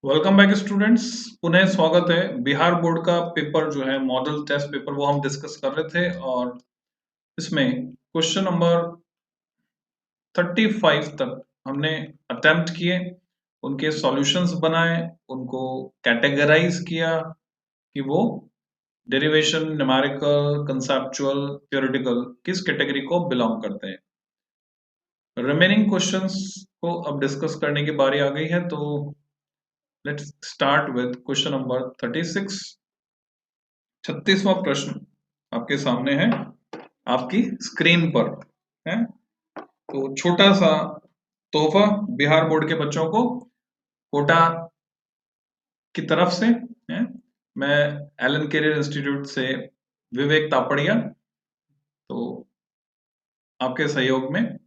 Welcome back students. पुनः स्वागत है। बिहार बोर्ड का पेपर जो है मॉडल टेस्ट पेपर वो हम डिस्कस कर रहे थे और इसमें क्वेश्चन नंबर 35 तक हमने अटेम्प्ट किए, उनके सॉल्यूशंस बनाए, उनको कैटेगराइज किया कि वो डेरिवेशन, न्यूमेरिकल, कंसेप्चुअल, थ्योरेटिकल किस कैटेगरी को बिलोंग करते हैं। रिमेनिंग क्वेश्चंस को अब डिस्कस करने की बारी आ गई है, तो let's start with question number 36। 36वां प्रश्न आपके सामने है, आपकी स्क्रीन पर है। तो छोटा सा तोहफा बिहार बोर्ड के बच्चों को कोटा की तरफ से है। मैं एलन कैरियर इंस्टीट्यूट से विवेक तापड़िया, तो आपके सहयोग में,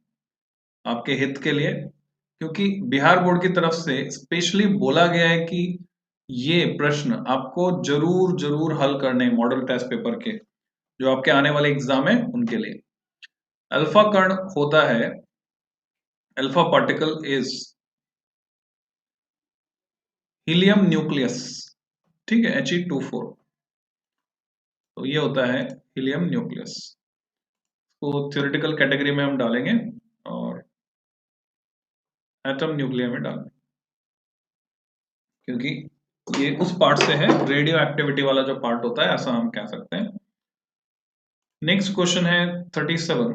आपके हित के लिए, क्योंकि बिहार बोर्ड की तरफ से स्पेशली बोला गया है कि ये प्रश्न आपको जरूर जरूर हल करने मॉडल टेस्ट पेपर के, जो आपके आने वाले एग्जाम है उनके लिए। अल्फा कण होता है, alpha particle is helium nucleus, ठीक है, He2 4। तो ये होता है हीलियम न्यूक्लियस, को थ्योरेटिकल कैटेगरी में हम डालेंगे और एटम न्यूक्लियर में डालेंगे, क्योंकि ये उस पार्ट से है, रेडियो एक्टिविटी वाला जो पार्ट होता है, ऐसा हम कह सकते हैं। नेक्स्ट क्वेश्चन है 37।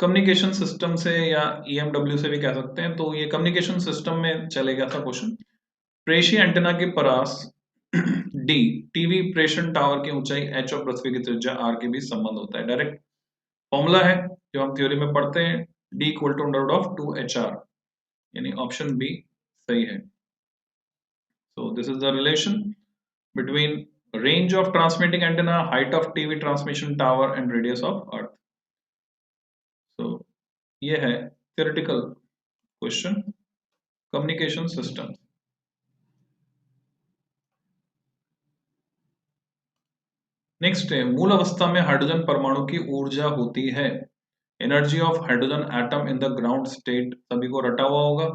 कम्युनिकेशन सिस्टम से या EMW से भी कह सकते हैं, तो ये कम्युनिकेशन सिस्टम में चलेगा था क्वेश्चन। प्रेषी एंटेना के परास डी टीवी प्रेषण टावर की ऊंचाई h और पृथ्वी की त्रिज्या r के बीच संबंध होता है। डायरेक्ट फॉर्मूला है जो हम थ्योरी में पढ़ते हैं, D equal to under root of 2HR, यानी ऑप्शन बी सही है। So this is the relation between range of transmitting antenna, height of TV transmission tower and radius of earth. So ये है theoretical question, communication system. Next है, मूल अवस्था में hydrogen परमाणु की ऊर्जा होती है। Energy of hydrogen atom in the ground state, सभी को रटा हुआ होगा,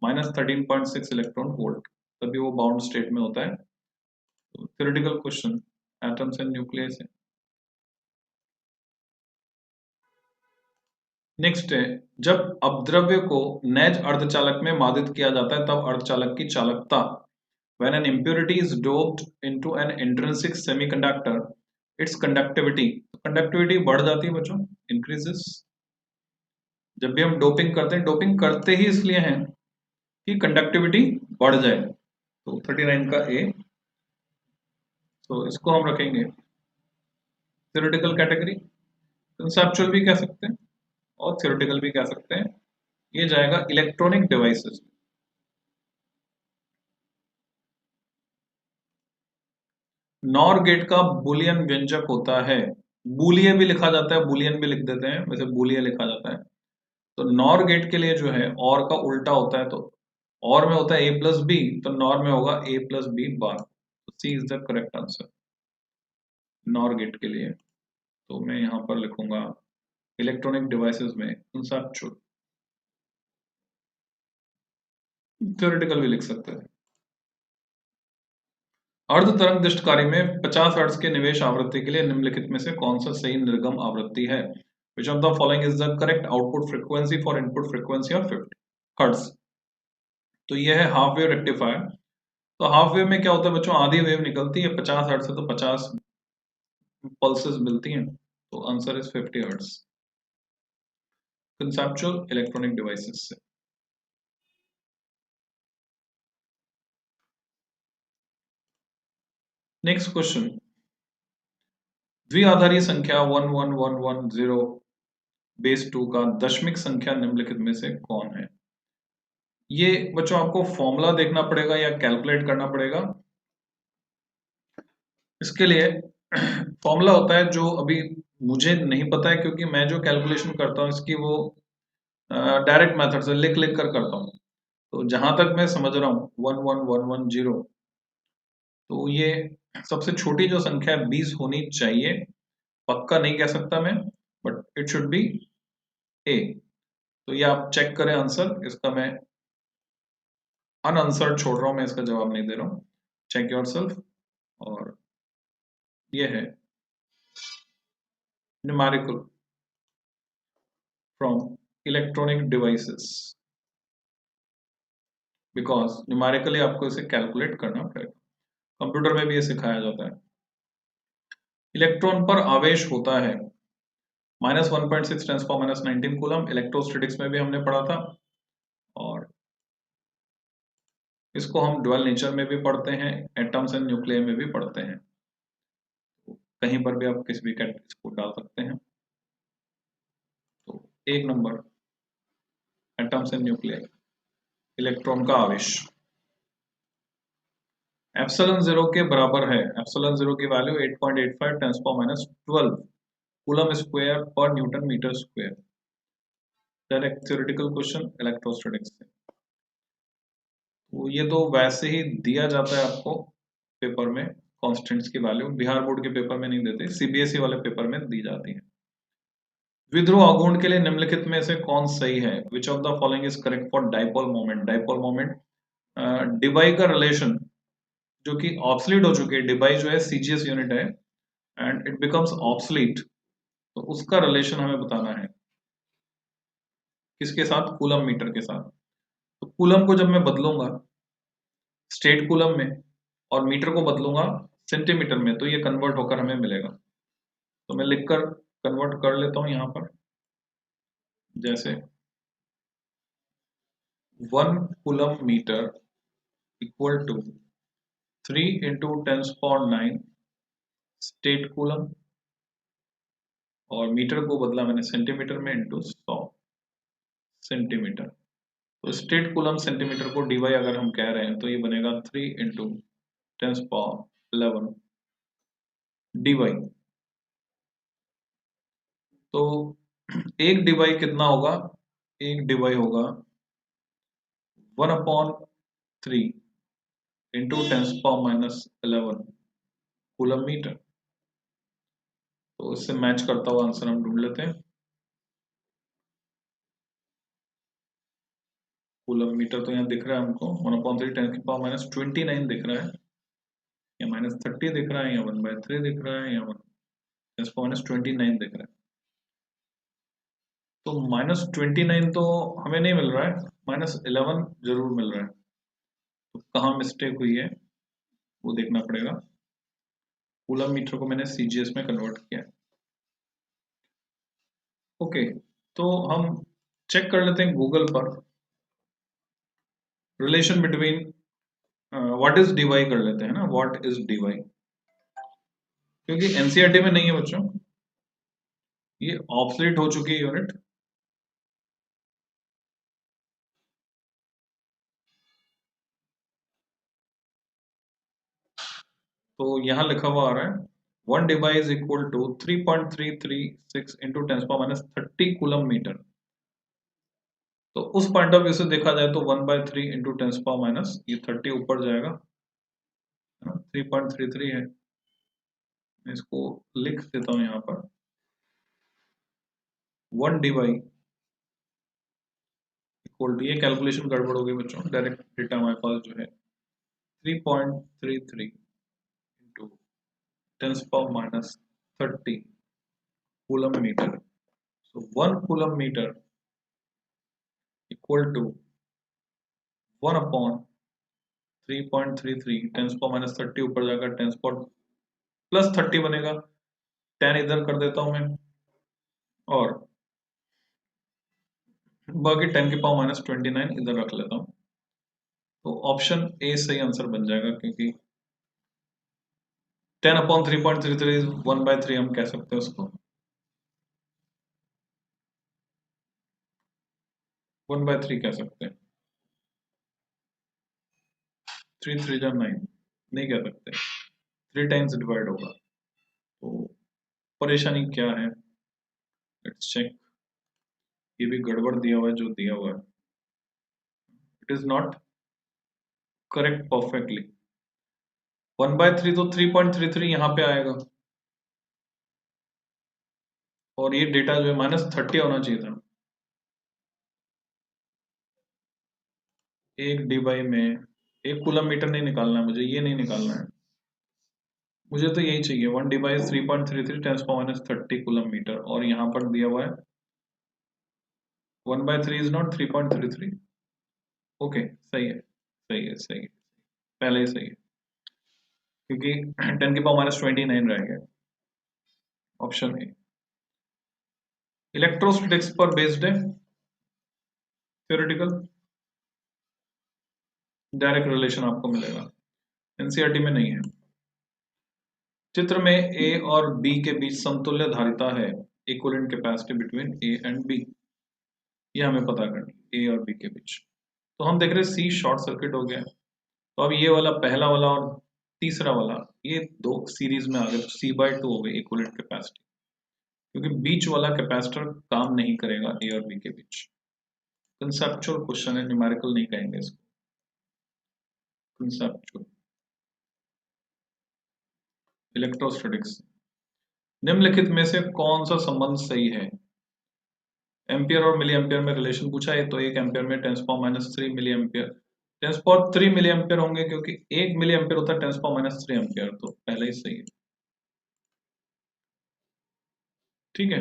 -13.6 इलेक्ट्रॉन वोल्ट, तभी वो बाउंड स्टेट में होता है। तो theoretical question, atoms and nucleus है। नेक्स्ट है, जब अपद्रव्य को नैज अर्धचालक में मादित किया जाता है तब अर्धचालक की चालकता, when an impurity is doped into an intrinsic semiconductor, its conductivity बढ़ जाती है बच्चों, increases। जब भी हम डोपिंग करते हैं, डोपिंग करते ही इसलिए हैं कि कंडक्टिविटी बढ़ जाए। तो 39 का ए, तो इसको हम रखेंगे थ्योरेटिकल कैटेगरी। कंसेप्चुअल भी कह सकते हैं और थ्योरेटिकल भी कह सकते हैं। ये जाएगा इलेक्ट्रॉनिक डिवाइसेस। नॉर गेट का बुलियन व्यंजक होता है, बुलिये भी लिखा जाता है, बुलियन भी लिख देते हैं, वैसे बुलिये लिखा जाता है। तो नॉर गेट के लिए जो है और का उल्टा होता है, तो और में होता है a प्लस बी, तो नॉर में होगा a प्लस बी बार। तो C is the correct answer NOR gate के लिए। तो मैं यहां पर लिखूंगा इलेक्ट्रॉनिक डिवाइसेस में कंसेप्चुअल, थ्योरेटिकल भी लिख सकते हैं। अर्ध तरंग दृष्टकारी में 50 हर्ट्ज के निवेश आवृत्ति के लिए निम्नलिखित में से कौन सा सही निर्गम आवृत्ति है? Which of the following is the correct output frequency for input frequency of 50 hertz? तो ये है हाफ वेव रेक्टिफायर। तो हाफ वेव में क्या होता है बच्चों, आधी वेव निकलती है 50 हर्ट्ज से, तो 50 पल्सेस मिलती हैं, तो answer is 50 hertz, conceptual electronic devices से। नेक्स्ट क्वेश्चन, द्विआधारी संख्या 11110 बेस 2 का दशमिक संख्या निम्नलिखित में से कौन है? ये बच्चों आपको फॉर्मूला देखना पड़ेगा या कैलकुलेट करना पड़ेगा। इसके लिए फॉर्मूला होता है जो अभी मुझे नहीं पता है, क्योंकि मैं जो कैलकुलेशन करता हूँ इसकी वो डायरेक्ट मेथड से लिख लिख कर करता हूँ। तो जहां तक मैं समझ रहा हूँ 11110, तो ये सबसे छोटी जो संख्या 20 होनी चाहिए, पक्का नहीं कह सकता मैं, बट इट शुड बी ए। तो ये आप चेक करें आंसर इसका। मैं अनआंसर्ड छोड़ रहा हूं, मैं इसका जवाब नहीं दे रहा हूं, चेक योर सेल्फ। और ये है numerical from electronic devices, because numerically आपको इसे कैलकुलेट करना पड़ेगा। कंप्यूटर में भी ये सिखाया जाता है। इलेक्ट्रॉन पर आवेश होता है -1.6 टेंस पावर -19 कूलम, इलेक्ट्रोस्टैटिक्स में भी हमने पढ़ा था, और इसको हम ड्वेल नेचर में भी पढ़ते हैं, एटम्स एंड न्यूक्लियर में भी पढ़ते हैं। तो कहीं पर भी आप किसी भी कैटेगरी को डाल सकते हैं। तो एक number, atoms and nuclear, electron का आवेश एप्सिलॉन 0 के बराबर है। एप्सिलॉन 0 की value 8.85 tens power -12 coulomb square per newton metre square. Direct theoretical question electrostatics से। तो ये तो वैसे ही दिया जाता है आपको पेपर में, कांस्टेंट्स की वैल्यू बिहार बोर्ड के पेपर में नहीं देते, सीबीएसई वाले पेपर में दी जाती है। द्विध्रुव आघूर्ण के लिए निम्नलिखित में से कौन सही है? Which of the following is correct for dipole moment? Dipole moment, debye का रिलेशन जो कि ऑब्सलीट हो चुकी है, डिबाई जो है सीजीएस यूनिट है एंड इट बिकम्स ऑब्सलीट, तो उसका रिलेशन हमें बताना है किसके साथ? कूलम मीटर के साथ। तो कूलम को जब मैं बदलूंगा स्टेट कूलम में और मीटर को बदलूंगा सेंटीमीटर में, तो ये कन्वर्ट होकर हमें मिलेगा। तो मैं लिखकर कन्वर्ट कर लेता हूं यहां पर, जैसे 1 coulomb metre equal to 3 into 10⁹ stat coulomb, और मीटर को बदला मैंने सेंटीमीटर में, इंटू 100 सेंटीमीटर। तो स्टेट कूलम सेंटीमीटर को डीवाई अगर हम कह रहे हैं तो ये बनेगा 3 इंटू 10⁻11 डीवाई। तो एक डीवाई कितना होगा? एक डीवाई होगा 1/3 इंटू 10⁻11 कूलम मीटर। तो इससे मैच करता हुआ आंसर हम ढूंढ लेते हैं। कूलम मीटर तो यहाँ दिख रहा है हमको 1/3 10⁻29 दिख रहा है, या -30 दिख रहा है, या 1/3 दिख रहा है, या 10⁻29 दिख रहा है। तो -29 तो हमें नहीं मिल रहा है, -11 जरूर मिल रहा है। तो कहाँ मिस्टेक हुई है वो देखना पड़ेगा। कूलम मीटर को मैंने सीजीएस में कन्वर्ट किया। ओके, तो हम चेक कर लेते हैं गूगल पर relation between what is debye कर लेते हैं ना, व्हाट इज डीवाई, क्योंकि एनसीईआरटी में नहीं है बच्चों, ये ऑब्सोलीट हो चुकी है यूनिट। तो यहां लिखा हुआ आ रहा है 1 debye is equal to 3.336 into 10⁻30 coulomb metre. तो उस पॉइंट ऑफ व्यू से देखा जाए तो 1/3 इंटू 10⁻, ये 30 ऊपर जाएगा, 3.33 है। मैं इसको लिख देता हूं यहाँ पर 1 डीवाई इक्वल टू, ये कैलकुलेशन गड़बड़ हो गई बच्चों, डायरेक्ट डेटा हमारे पास जो है 3.33 into 10⁻30 coulomb metre. So 1 coulomb metre equal to 1/3.33 10⁻30 ऊपर जाकर 10⁻+30 बनेगा, 10 इधर कर देता हूं मैं, और बाकी 10⁻29 इधर रख लेता हूं। तो ऑप्शन ए सही आंसर बन जाएगा, क्योंकि 10/3.33 1/3 हम कह सकते हैं उसको, 1/3 कह सकते हैं। 3 3 9 नहीं कह सकते, 3 टाइम्स डिवाइड होगा। तो परेशानी क्या है, लेट्स चेक। ये भी गड़बड़ दिया हुआ है जो दिया हुआ है, it is not correct perfectly. 1/3 तो 3.33 यहाँ पे आएगा, और ये डेटा जो है -30 होना चाहिए था। एक डी बाई में एक कूलम मीटर नहीं निकालना है मुझे, ये नहीं निकालना है मुझे, तो यही चाहिए 1 D by 3.33 10 power minus 30 coulomb metre, और यहाँ पर दिया हुआ है 1/3 इज नॉट 3.33। ओके सही है, सही है, सही है, पहले ही सही है, क्योंकि 10 की पावर माइनस 29 रह गया। ऑप्शन ए इलेक्ट्रोस्टैटिक्स पर बेस्ड है, थ्योरेटिकल डायरेक्ट रिलेशन आपको मिलेगा, एनसीईआरटी में नहीं है। चित्र में ए और बी के बीच समतुल्य धारिता है, equivalent capacity between A and B, ये हमें पता करनी, ए और बी के बीच। तो हम देख रहे हैं सी शॉर्ट सर्किट हो गया, तो अब ये वाला पहला वाला और तीसरा वाला ये दो सीरीज में आ गए, तो सी बाई टू हो गई इक्विवेलेंट कैपेसिटी, क्योंकि बीच वाला कैपेसिटर काम नहीं करेगा ए और बी के बीच। कंसेप्चुअल क्वेश्चन है, न्यूमेरिकल नहीं कहेंगे इसको, कंसेप्चुअल इलेक्ट्रोस्टैटिक्स। निम्नलिखित में से कौन सा संबंध सही है? एम्पियर और मिली एम्पियर में रिलेशन पूछा है, तो 1 एम्पियर में 10⁻³ मिली एम्पियर, 10⁻³ मिली एम्पियर होंगे, क्योंकि 1 मिली एम्पियर होता है 10⁻³ एम्पियर, तो पहले ही सही है। ठीक है,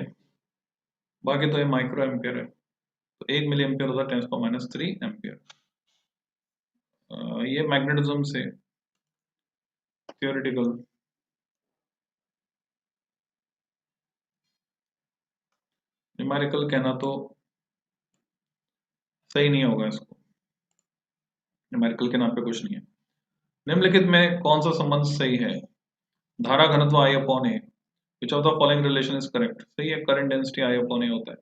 बाकी तो ये माइक्रो एम्पियर है, तो 1 मिली एम्पियर होता है 10⁻³ एम्पियर। ये मैग्नेटिज्म से थियोरेटिकल, न्यूमेरिकल कहना तो सही नहीं होगा, इसको न्यूमेरिकल के नाम पे कुछ नहीं है। निम्नलिखित में कौन सा संबंध सही है? धारा घनत्व I upon A, which of the following relation is correct? सही है, करंट डेंसिटी I अपॉन ए होता है,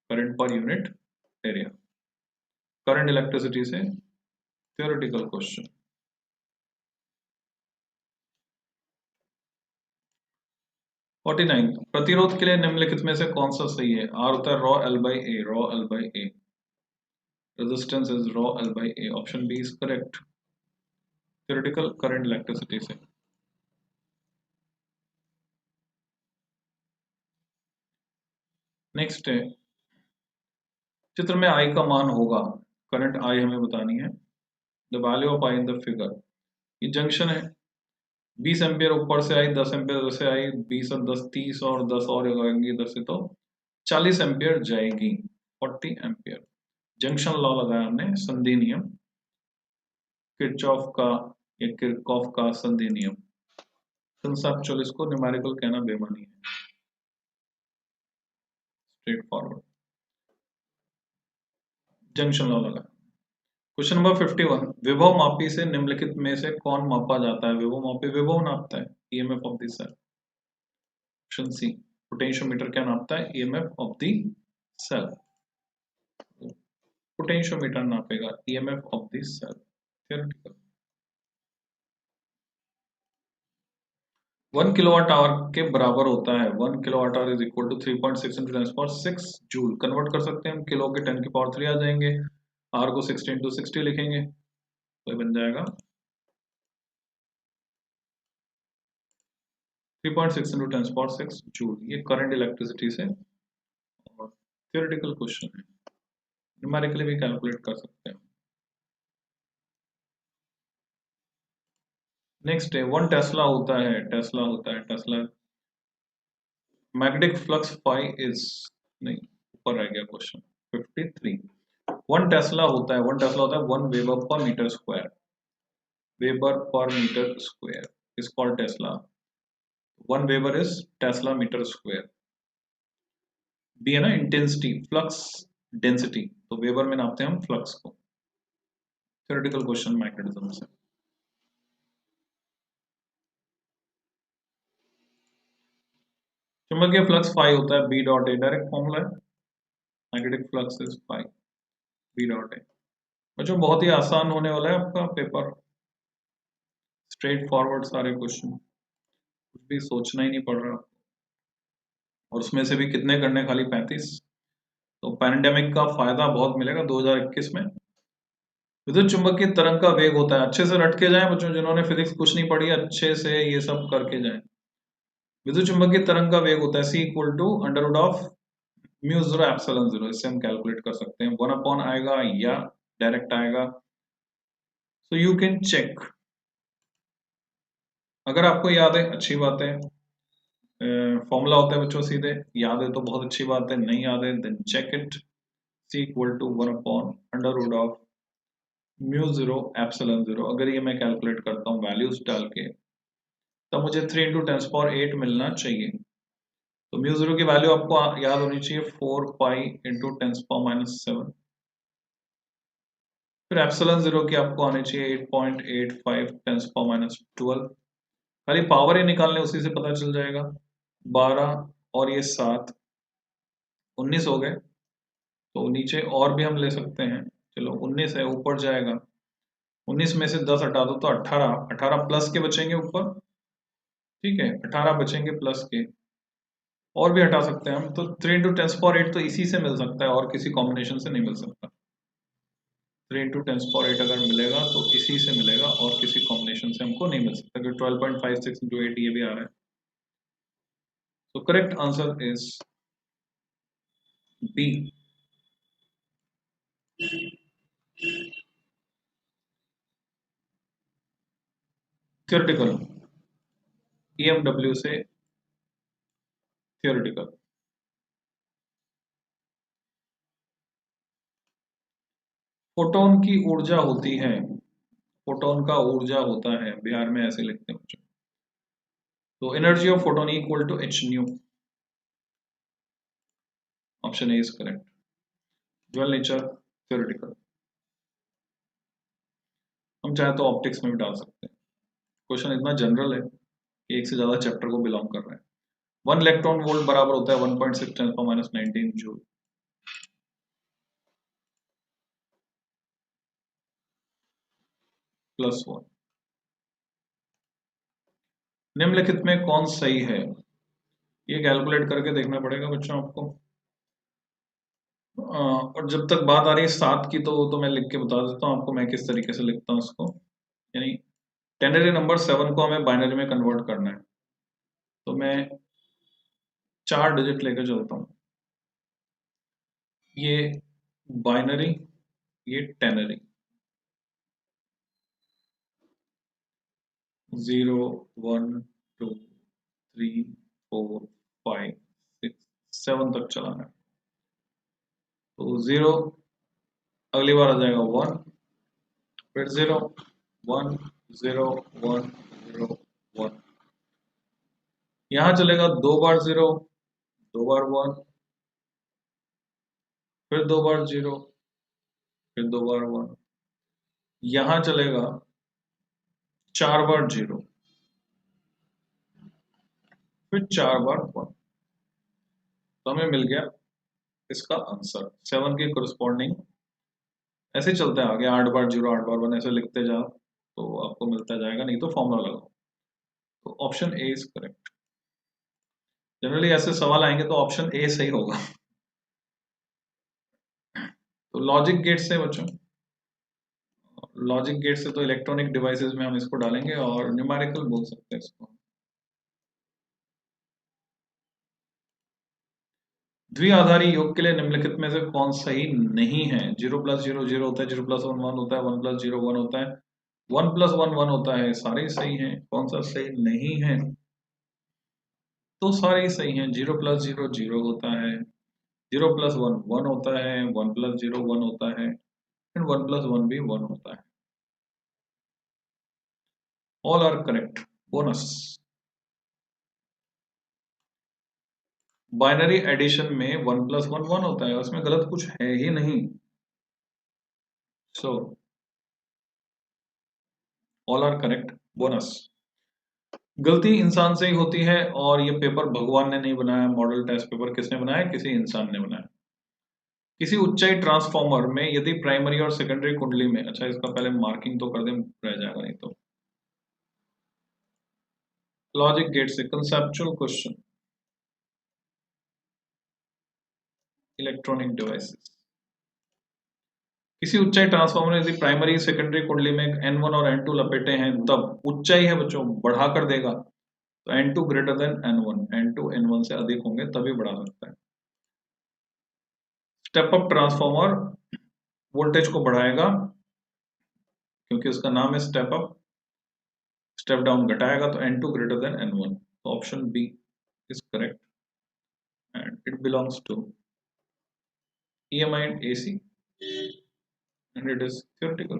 current per unit area, current electricity से थ्योरेटिकल क्वेश्चन। फोर्टी नाइन, प्रतिरोध के लिए निम्नलिखित में से कौन सा सही है? आर होता है rho L by A, rho L by A, resistance is rho L by A, option B is correct, theoretical current electricity से। नेक्स्ट है, चित्र में I का मान होगा, करंट I हमें बतानी है, the value of I in the figure. ये जंक्शन है, 20 एम्पियर ऊपर से आई, 10 एम्पियर इधर से आई, 20 और 10 30 और 10 और लगाएंगे इधर से, तो 40 एम्पियर जाएगी, 40 एम्पियर। जंक्शन लॉ लगाया हमने, संधि नियम, किरचॉफ का या किरकॉफ का संधि नियम। कंसेप्चुअल, इसको न्यूमेरिकल कहना बेमानी है, स्ट्रेट फॉरवर्ड, जंक्शन लॉ लगा। क्वेश्चन नंबर 51, विभव मापी से निम्नलिखित में से कौन मापा जाता है? विभव मापी विभव नापता है, EMF of the cell. Option C, potentiometer क्या नापता है? EMF of the cell, potentiometer नापेगा EMF of the cell, theoretical. 1 kilowatt hour के बराबर होता है, 1 kilowatt hour is equal to 3.6 into 10⁻6 joule. Convert कर सकते हैं हम, किलो के 10 की पावर 3 आ जाएंगे, आर को 60 into 60 लिखेंगे, तो बन जाएगा 3.6 into 10⁻6 जूल। ये करंट इलेक्ट्रिसिटी से, और थियोरेटिकल क्वेश्चन है, न्यूमेरिकली भी कैलकुलेट कर सकते हैं। नेक्स्ट है, 1 टेस्ला होता है, टेस्ला होता है, tesla magnetic flux phi is, नहीं ऊपर रह गया क्वेश्चन 53। 1 टेस्ला होता है, 1 टेस्ला होता है 1 weber per metre square, weber per metre square is called tesla, 1 weber is tesla metre square. B है ना इंटेंसिटी, फ्लक्स डेंसिटी, तो वेबर में नापते हैं हम फ्लक्स को, थ्योरेटिकल क्वेश्चन मैग्नेटिज्म से। चुंबकीय फ्लक्स फाई होता है B dot A, direct formula है, magnetic flux is phi, B dot A. बच्चों बहुत ही आसान होने वाला है आपका पेपर, स्ट्रेट फॉरवर्ड सारे क्वेश्चन, कुछ भी सोचना ही नहीं पड़ रहा, और उसमें से भी कितने करने, खाली 35। तो पैंडेमिक का फायदा बहुत मिलेगा 2021 में। विद्युत चुंबकीय तरंग का वेग होता है, अच्छे से रट के जाएं बच्चों, जिन्होंने फिजिक्स कुछ नहीं पढ़ी अच्छे से ये सब करके जाएं। विद्युत चुंबकीय तरंग का वेग होता है C इक्वल टू √μ0 ε0, इससे हम कैलकुलेट कर सकते हैं, 1 अपॉन आएगा या डायरेक्ट आएगा। सो यू कैन चेक, अगर आपको याद है अच्छी बात है, फॉर्मूला होता है बच्चों सीधे, याद है तो बहुत अच्छी बात है, नहीं याद है then check it. C equal to 1/√ऑफ म्यू जीरो एप्सिलॉन जीरो। अगर ये मैं कैलकुलेट करता हूँ वैल्यूज डाल के, तब मुझे 3 इंटू 10⁸ मिलना चाहिए। तो म्यू जीरो की वैल्यू आपको याद होनी चाहिए 4 पाई इंटू 10⁻⁷। फिर एप्सिलॉन जीरो की आपको आनी चाहिए 8.85 10⁻12। खाली पावर ही निकालने उसी से पता चल जाएगा। 12 और ये 7 19 हो गए। तो नीचे और भी हम ले सकते हैं, चलो 19 है ऊपर जाएगा, 19 में से 10 हटा दो तो 18, 18 प्लस के बचेंगे ऊपर, ठीक है 18 बचेंगे प्लस के, और भी हटा सकते हैं हम। तो 3 इंटू 10⁸ तो इसी से मिल सकता है और किसी कॉम्बिनेशन से नहीं मिल सकता। 3 इंटू 10⁸ अगर मिलेगा तो इसी से मिलेगा और किसी कॉम्बिनेशन से हमको नहीं मिल सकता, क्योंकि 12.56 इंटू 8 ये भी आ रहा है। तो correct answer is B. Theoretical, EMW से थियोरेटिकल। फोटोन की ऊर्जा होती है, फोटोन का ऊर्जा होता है, बिहार में ऐसे लिखते हैं बच्चों। तो energy of photon equal to H nu. Option A is correct. Dual nature theoretical. हम चाहे तो ऑप्टिक्स में भी डाल सकते हैं। क्वेश्चन इतना जनरल है कि एक से ज्यादा चैप्टर को बिलोंग कर रहे हैं। 1 इलेक्ट्रॉन वोल्ट बराबर होता है 1.6 10⁻19 जूल। +1। निम्नलिखित में कौन सही है? ये कैलकुलेट करके देखना पड़ेगा बच्चों आपको। और जब तक बात आ रही है 7 की, तो मैं लिख के बता देता हूँ आपको मैं किस तरीके से लिखता हूँ इसको। यानी टेनरी नंबर 7 को हमें बाइनरी में कन्वर्ट करना है, तो मैं 4 डिजिट लेकर चलता हूँ। ये बाइनरी, ये टेनरी। 0 1 2 3 4 5 6 7 तक चलाना है। तो 0 अगली बार आ जाएगा 1, फिर 0 1 0 1 0 1। यहाँ चलेगा 2 बार 0, 2 बार 1, फिर 2 बार 0, फिर 2 बार 1। यहाँ चलेगा 4 बार 0, फिर 4 बार 1। तो हमें मिल गया इसका आंसर 7 के कोरिस्पॉन्डिंग। ऐसे चलते हैं आगे, 8 बार 0 8 बार 1 ऐसे लिखते जाओ तो आपको मिलता जाएगा, नहीं तो फॉर्मूला लगाओ। तो option A is correct. Generally ऐसे सवाल आएंगे तो ऑप्शन ए सही होगा। तो लॉजिक गेट से बच्चों, लॉजिक गेट से तो इलेक्ट्रॉनिक डिवाइसेस में हम इसको डालेंगे और न्यूमेरिकल बोल सकते हैं इसको। द्विआधारी योग के लिए निम्नलिखित में से कौन सही नहीं है? 0 + 0 0 होता है, 0 + 1 1 होता है, 1 + 0 1 होता है, 1 + 1 1 होता है। सारे सही हैं, कौन सा सही नहीं है? तो सारे सही हैं। 0 + 0 0 होता है, 0 + 1 1 होता है, 1 + 0 1 होता है, एंड 1 + 1 भी 1 होता है। All are correct. Bonus, binary addition में 1 + 1 1 होता है, उसमें गलत कुछ है ही नहीं। So all are correct. Bonus, गलती इंसान से ही होती है और ये पेपर भगवान ने नहीं बनाया। मॉडल टेस्ट पेपर किसने बनाया? किसी इंसान ने बनाया। किसी ऊंचाई ट्रांसफॉर्मर में यदि प्राइमरी और सेकेंडरी कुंडली में, अच्छा इसका पहले मार्किंग तो कर दे, रह जाएगा नहीं तो। लॉजिक गेट से कंसेप्चुअल क्वेश्चन, इलेक्ट्रॉनिक डिवाइसेस। किसी ऊंचाई ट्रांसफॉर्मर में यदि प्राइमरी सेकेंडरी कुंडली में N1 और N2 लपेटे हैं, तब ऊंचाई है बच्चों बढ़ा कर देगा, तो N2 greater than N1, N2 N1 से अधिक होंगे तभी बढ़ा सकता है। स्टेप अप ट्रांसफॉर्मर वोल्टेज को बढ़ाएगा क्योंकि उसका नाम है स्टेप अप, स्टेप डाउन घटाएगा तो N2 ग्रेटर देन N1, तो option B is correct and it belongs to EMI and AC and it is theoretical.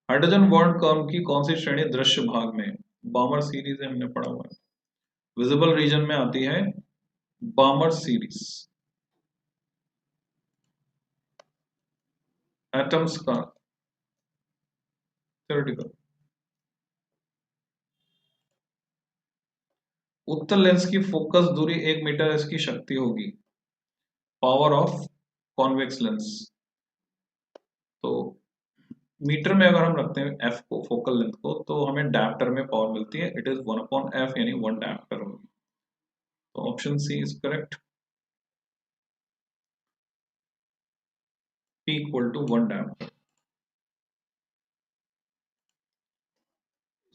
Hydrogen bond क्रम की कौन सी श्रेणी दृश्य भाग में, बामर सीरीज है, हमने पढ़ा हुआ है, विजिबल रीजन में आती है बामर सीरीज। एटम्स का theoretical। उत्तल लेंस की फोकस दूरी 1 मीटर इसकी शक्ति होगी, पावर ऑफ कॉन्वेक्स लेंस। तो मीटर में अगर हम रखते हैं एफ को, फोकल लेंथ को, तो हमें डायप्टर में पावर मिलती है, इट इज 1/f यानी 1 डायप्टर होगी, तो option C is correct, P equal to 1 dioptre.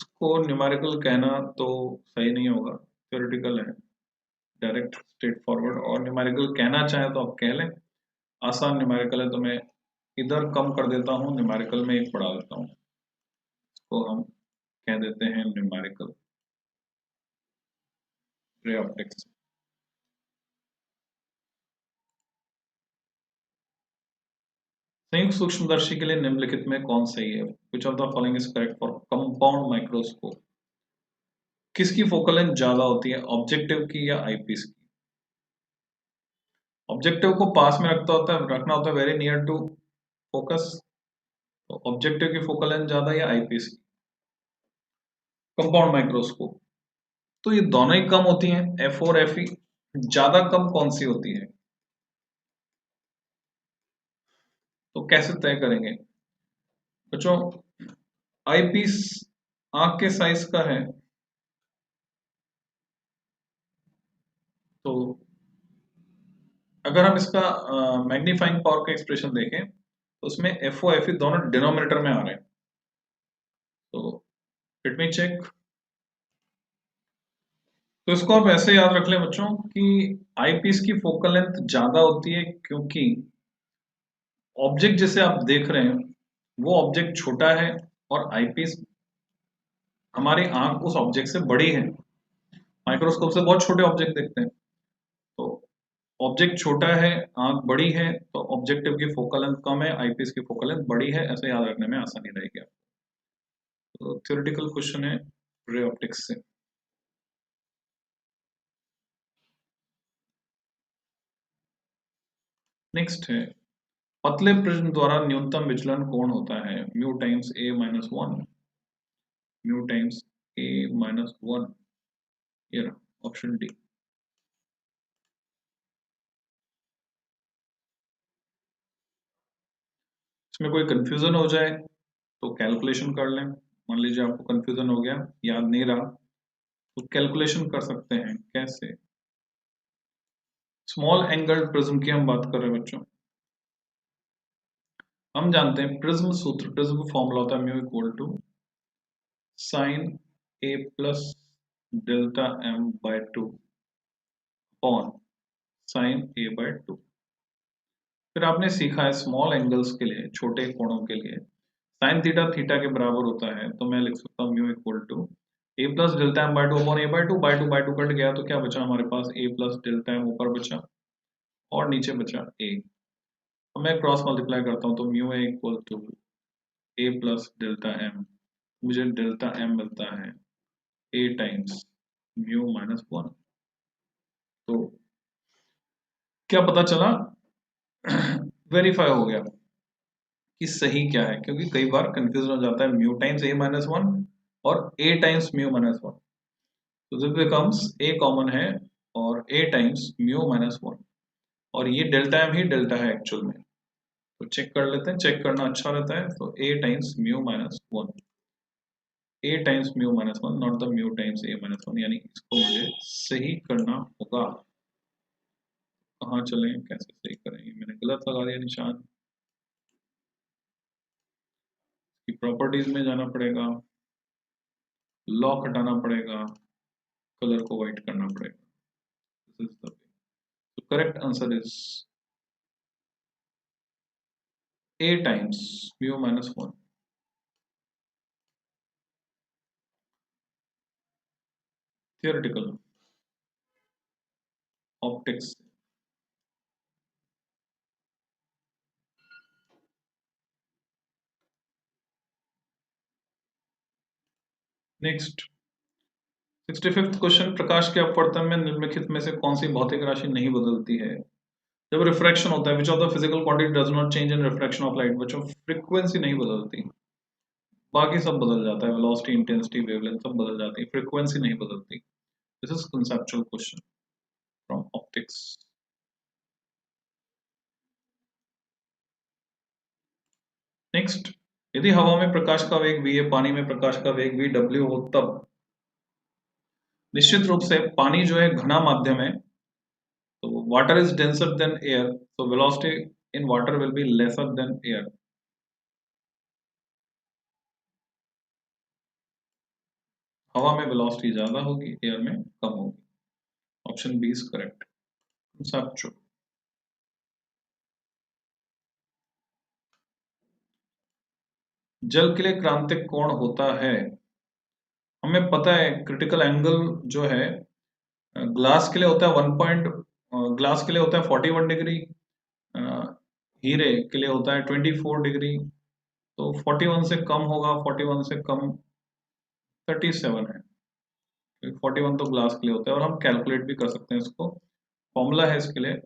इसको न्यूमेरिकल कहना तो सही नहीं होगा, थ्योरेटिकल है, डायरेक्ट स्ट्रेट फॉरवर्ड, और न्यूमेरिकल कहना चाहे तो आप कह लें, आसान न्यूमेरिकल है, तो मैं इधर कम कर देता हूँ, न्यूमेरिकल में एक बढ़ा देता हूँ, इसको हम कह देते हैं न्यूमेरिकल रे ऑप्टिक्स। संयुक्त सूक्ष्मदर्शी के लिए निम्नलिखित में कौन सही है, which of the following is correct for compound microscope. किसकी फोकल लेंथ ज्यादा होती है, ऑब्जेक्टिव की या आईपीस की। ऑब्जेक्टिव को पास में रखना होता है वेरी नियर टू फोकस, तो ऑब्जेक्टिव की फोकल लेंथ ज्यादा या आईपीस की। कंपाउंड माइक्रोस्कोप तो ये दोनों ही कम होती हैं, एफ और एफ ई, ज्यादा कम कौन सी होती है, तो कैसे तय करेंगे बच्चों। आईपीस आंख के साइज का है, तो अगर हम इसका मैग्नीफाइंग पावर का एक्सप्रेशन देखें तो उसमें एफ ओ एफ ई दोनों डिनोमिनेटर में आ रहे हैं, तो लेट मी चेक। तो इसको आप ऐसे याद रख लें बच्चों कि आईपीस की फोकल लेंथ ज्यादा होती है क्योंकि ऑब्जेक्ट जिसे आप देख रहे हैं वो ऑब्जेक्ट छोटा है, और आईपीस हमारी आंख उस ऑब्जेक्ट से बड़ी है, माइक्रोस्कोप से बहुत छोटे ऑब्जेक्ट देखते हैं, तो ऑब्जेक्ट छोटा है, आंख बड़ी है, तो ऑब्जेक्टिव की फोकल लेंथ कम है, आईपीस की फोकल लेंथ बड़ी है, ऐसे याद रखने में आसानी रहेगी आपको। तो थ्योरेटिकल क्वेश्चन है रे ऑप्टिक्स से। नेक्स्ट है, पतले प्रिज्म द्वारा न्यूनतम विचलन कोण होता है, mu times A minus 1, mu times A minus 1, ये ऑप्शन डी। इसमें कोई कंफ्यूजन हो जाए तो कैलकुलेशन कर लें, मान लीजिए आपको कंफ्यूजन हो गया, याद नहीं रहा, तो कैलकुलेशन कर सकते हैं, कैसे। स्मॉल एंगल प्रिज्म की हम बात कर रहे हैं बच्चों, हम जानते हैं प्रिज्म सूत्र, प्रिज्म फॉर्मूला होता है mu equal to sine A plus delta M by 2 upon sine A by 2। फिर आपने सीखा है स्मॉल एंगल्स के लिए, छोटे कोणों के लिए साइन थीटा थीटा के बराबर होता है, तो मैं लिख सकता हूँ mu equal to A plus delta M by 2 upon A by 2, by 2 cut गया, तो क्या बचा हमारे पास, ए प्लस डेल्टा एम ऊपर बचा और नीचे बचा ए। अब मैं क्रॉस मल्टीप्लाई करता हूँ, तो mu A equal to A plus delta M, मुझे डेल्टा एम मिलता है ए टाइम्स म्यू माइनस 1। तो क्या पता चला, वेरीफाई हो गया कि सही क्या है, क्योंकि कई बार कंफ्यूजन हो जाता है म्यू टाइम्स ए माइनस 1 और ए टाइम्स म्यू माइनस 1, तो दिस बिकम्स ए कॉमन है और ए टाइम्स म्यू माइनस 1, और ये डेल्टा एम ही डेल्टा है एक्चुअल में, तो चेक कर लेते हैं, चेक करना अच्छा रहता है, तो A times mu minus 1, A times mu minus 1, not the mu times A minus 1, यानी इसको मुझे सही करना होगा। कहाँ चलें, कैसे सही करें, मैंने गलत लगा दिया निशान, की प्रॉपर्टीज में जाना पड़ेगा, लॉक हटाना पड़ेगा, कलर को व्हाइट करना पड़ेगा, दिस इज द वे। तो correct answer is A times mu minus 1. Theoretical optics. Next 65th question, प्रकाश के अपवर्तन में निम्नलिखित में से कौन सी भौतिक राशि नहीं बदलती है? जब रिफ्रैक्शन होता है, which of the physical quantity does not change in refraction of light? बच्चों फ्रीक्वेंसी नहीं बदलती, बाकी सब बदल जाता है, वेलोसिटी, इंटेंसिटी, वेवलेंथ सब बदल जाती है, फ्रीक्वेंसी नहीं बदलती। This is conceptual question from optics. Next, यदि हवा में प्रकाश का वेग v है, पानी में प्रकाश का वेग v w हो, तब निश्चित रूप से पानी जो है घना माध्यम है, तो water is denser then air, so velocity in water will be lesser than air. हवा में वेलोसिटी ज्यादा होगी, एयर में कम होगी। Option B is correct. Conceptual. जल के लिए क्रांतिक कोण होता है, हमें पता है क्रिटिकल एंगल जो है ग्लास के लिए होता है ग्लास के लिए होता है 41 डिग्री, हीरे के लिए होता है 24 डिग्री, तो 41 से कम होगा, 41 से कम 37 है, 41 तो ग्लास के लिए होता है, और हम कैलकुलेट भी कर सकते हैं इसको। फॉर्मूला है इसके लिए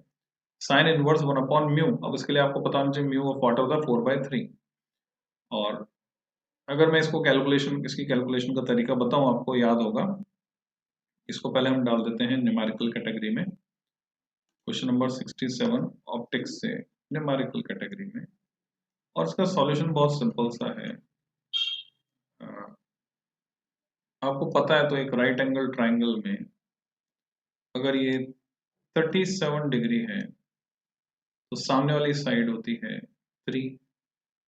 साइन इनवर्स 1 अपॉन म्यू। अब इसके लिए आपको पता होना चाहिए म्यू ऑफ वाटर होता है 4/3, और अगर मैं इसको इसकी कैलकुलेशन का तरीका बताऊं, आपको याद होगा। इसको पहले हम डाल देते हैं न्यूमेरिकल कैटेगरी में, क्वेश्चन नंबर 67 ऑप्टिक्स से न्यूमेरिकल कैटेगरी में, और इसका सॉल्यूशन बहुत सिंपल सा है। आपको पता है तो एक राइट एंगल ट्राइंगल में अगर ये 37 डिग्री है, तो सामने वाली साइड होती है 3,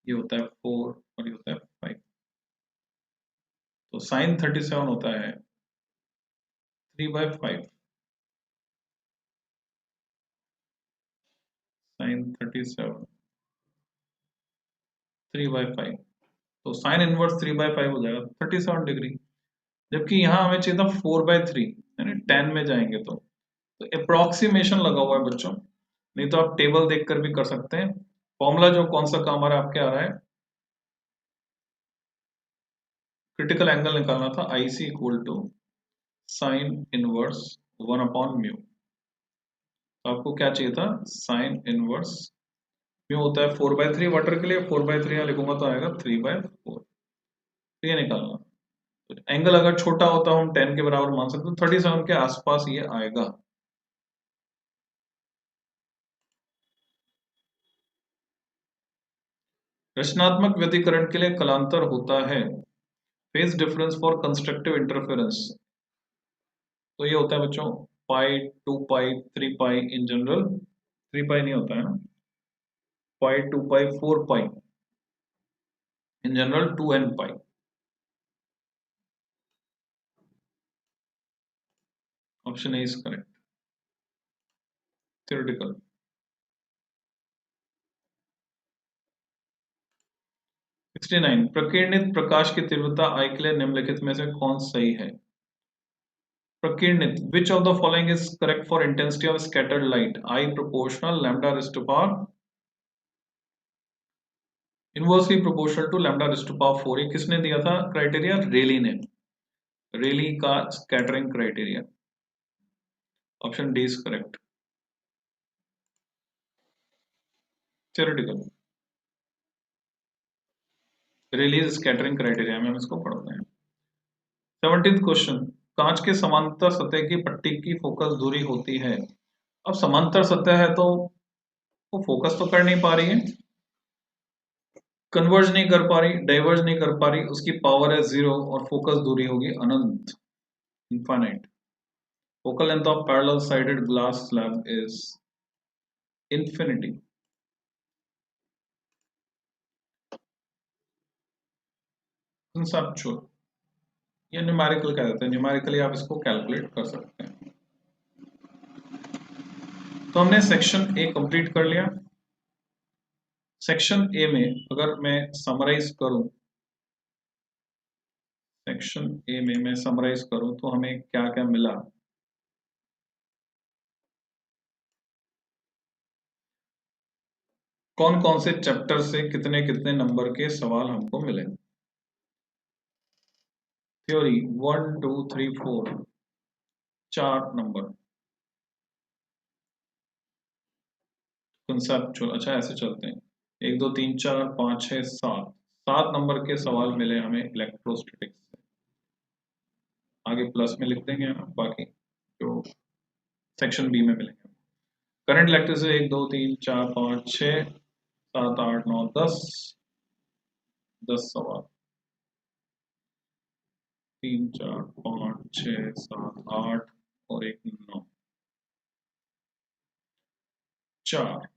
ये होता है 4 और ये होता है 5, तो साइन 37 होता है 3/5, साइन 37 3/5, तो साइन इनवर्स 3/5 हो जाएगा 37 डिग्री, जबकि यहाँ हमें चाहिए था 4/3, यानी 10 में जाएंगे तो अप्रोक्सीमेशन लगा हुआ है बच्चों, नहीं तो आप टेबल देखकर भी कर सकते हैं। फॉर्मूला जो कौन सा काम आ रहा है आपके, आ रहा है क्रिटिकल एंगल निकालना था, IC equal to sine inverse 1 upon mu. तो आपको क्या चाहिए था, साइन इनवर्स म्यू होता है 4/3 वाटर के लिए, 4/3 यहाँ लिखूंगा तो आएगा 3/4, तो ये निकालना। तो एंगल अगर छोटा होता हम 10 के बराबर मान सकते, तो 37 के आसपास ये आएगा। रचनात्मक व्यतिकरण के लिए कलांतर होता है, phase difference for constructive interference, तो ये होता है बच्चों पाई, 2 पाई, 3 पाई, इन जनरल 3 पाई नहीं होता है ना, pi, 2 pi, 4 pi, in general 2n pi. Option A is correct. Theoretical. 69 प्रकीर्णित प्रकाश की तीव्रता I के लिए निम्नलिखित में से कौन सही है? प्रकीर्णित, which of the following is correct for intensity of scattered light? I proportional lambda raised to power inversely proportional to lambda raised to power 4। ये किसने दिया था क्राइटेरिया? रेली ने, रेली का scattering criteria. Option D is correct. Theoretical, Rayleigh scattering criteria में हम इसको पढ़ते हैं। 17th क्वेश्चन, कांच के समांतर सतह की पट्टी की फोकस दूरी होती है। अब समांतर सतह है तो वो फोकस तो कर नहीं पा रही है, कन्वर्ज नहीं कर पा रही, डाइवर्ज नहीं कर पा रही, उसकी पावर है 0 और फोकस दूरी होगी अनंत, infinite. Focal length of parallel sided glass slab is infinity. Conceptual, ये न्यूमेरिकल कह देते हैं, न्यूमेरिकली आप इसको कैलकुलेट कर सकते हैं। तो हमने सेक्शन ए कंप्लीट कर लिया। सेक्शन ए में अगर मैं समराइज करूं, सेक्शन ए में मैं समराइज करूं तो हमें क्या क्या मिला। कौन कौन से चैप्टर से कितने कितने नंबर के सवाल हमको मिले। Theory 1 2 3 4, 4 number. कंसेप्चुअल, अच्छा ऐसे चलते हैं, 1 2 3 4 5 6 7, 7 नंबर के सवाल मिले हमें इलेक्ट्रोस्टैटिक्स से। आगे प्लस में लिख देंगे हम बाकी जो सेक्शन बी में मिलेंगे। करंट इलेक्ट्रिसिटी 1 2 3 4 5 6 7 8 9 10, 10 सवाल, 3 4 5 6 7 8 और एक 9, 4।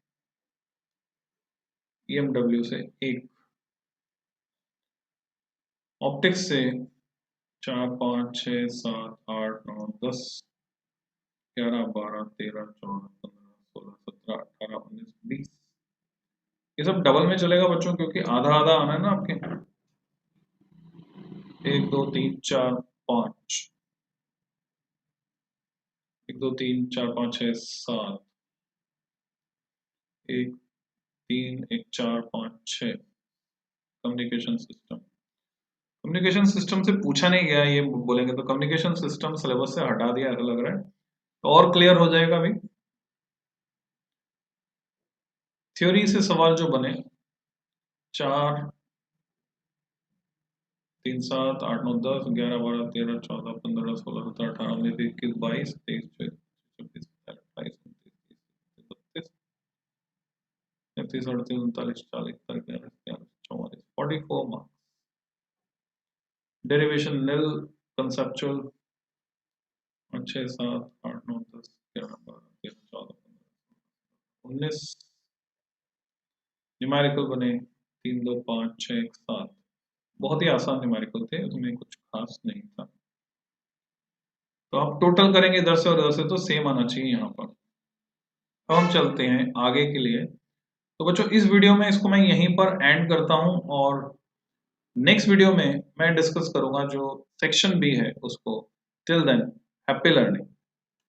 EMW से 1, ऑप्टिक्स से 4 5 6 7 8 9 10 11 12 13 14 15 16 17 18 19 20। ये सब डबल में चलेगा बच्चों, क्योंकि आधा आधा आना है ना आपके। 1 2 3 4 5, 1 2 3 4 5 6 7, 1 3 1 4 5 6। कम्युनिकेशन सिस्टम, कम्युनिकेशन सिस्टम से पूछा नहीं गया, ये बोलेंगे तो कम्युनिकेशन सिस्टम सिलेबस से हटा दिया ऐसा लग रहा है, तो और क्लियर हो जाएगा अभी। थ्योरी से सवाल जो बने 4 3 7 8 9 10 11 12 13 14 15 16 17 18 19 20 21 22 23 24 25 26 27 28 29 30 31 32 33 34 44 मार्क्स। डेरिवेशन निल, कंसेप्चुअल 6 7 8 9 10 11 12 13 14 15 19। न्यूमेरिकल बने 3 2 5 6 1 7, बहुत ही आसान न्यूमेरिकल थे, उसमें कुछ खास नहीं था। तो आप टोटल करेंगे इधर से और उधर से तो सेम आना चाहिए यहाँ पर। अब हम चलते हैं आगे के लिए। तो बच्चों इस वीडियो में इसको मैं यहीं पर एंड करता हूं, और नेक्स्ट वीडियो में मैं डिस्कस करूंगा जो सेक्शन बी है उसको। Till than happy learning.